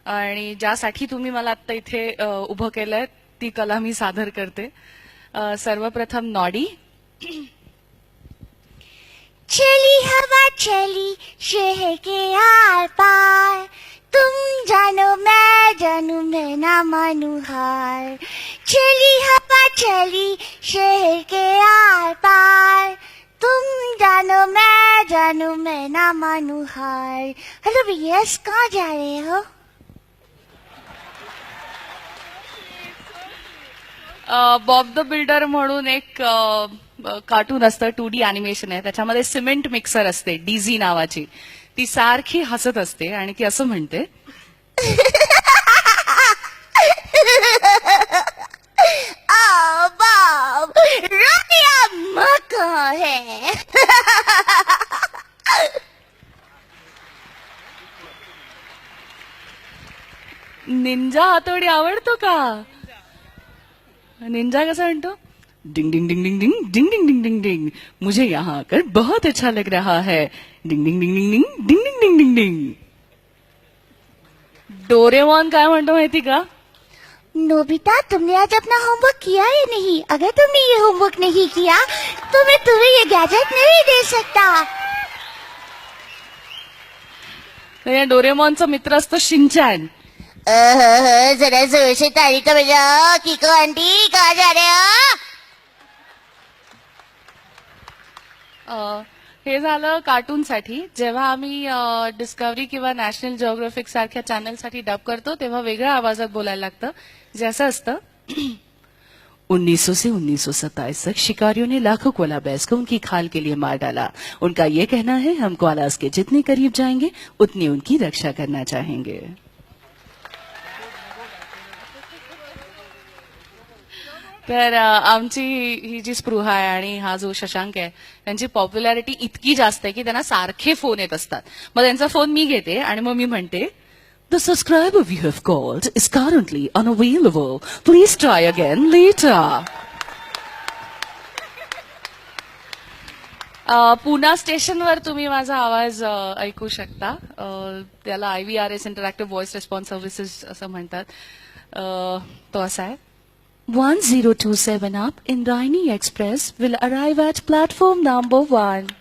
आणि ज्यासाठी तुम्ही मला आता इथे उभं केलंय ती कला मी सादर करते. सर्वप्रथम नॉडी. चली हवा चली शहर के आर पार, तुम जानो मैं ना मानू हार. चली हवा चली शहर के आर पार, तुम जानो मैं ना मानू हार. हेलो भैया, कहाँ जा रहे हो? बॉब द बिल्डर म्हणून एक कार्टून असतं, 2D अॅनिमेशन आहे. त्याच्यामध्ये सिमेंट मिक्सर असते डीझी नावाची. ती सारखी हसत असते आणि ती असं म्हणते, बॉब, रोटियां मक्का है. निंजा हातोडी आवडतो का? निंजा कसा म्हणतो, डिंग डिंग डिंग डिंग डिंग डिंग डिंग डिंग डिंग डिंग, मुझे यहाँ आकर बहुत अच्छा लग रहा है. डिंग डिंग डिंग डिंग डिंग डिंग डिंग डिंग डिंग डिंग. डोरेमॉन काय म्हणतो माहिती का? नोबिता, तुमने आज अपना होमवर्क किया या नहीं? अगर तुमने ये होमवर्क नहीं किया तो मैं तुम्हें ये गैजेट नहीं दे सकता. या डोरेमॉनचा मित्र असतो शिनचॅन. जरा जोर से ताली तो बजाओ. किको आंटी, कहाँ जा रहे हो? हे झालं कार्टूनसाठी. जेव्हा आम्ही डिस्कवरी किंवा नॅशनल जिओग्राफिक सारख्या चॅनलसाठी डब करतो तेव्हा वेगळ्या आवाजात बोलायला लागतं, जे असं असतं. 1900 से 1927 तक शिकारियों ने लाखों कोला बैस को उनकी खाल के लिए मार डाला. उनका ये कहना है, हम कोलास के जितने करीब जाएंगे उतनी उनकी रक्षा करना चाहेंगे. तर आमची ही जी स्पृहा आहे आणि हा जो शशांक आहे त्यांची पॉप्युलॅरिटी इतकी जास्त आहे की त्यांना सारखे फोन येत असतात. मग त्यांचा फोन मी घेते आणि मग मी म्हणते, the subscriber you have called is currently unavailable, please try again later. Poona स्टेशनवर तुम्ही माझा आवाज ऐकू शकता. त्याला IVRS interactive voice response services असं म्हणतात. तो असा आहे, 1027 up Indrayani Express will arrive at platform number 1.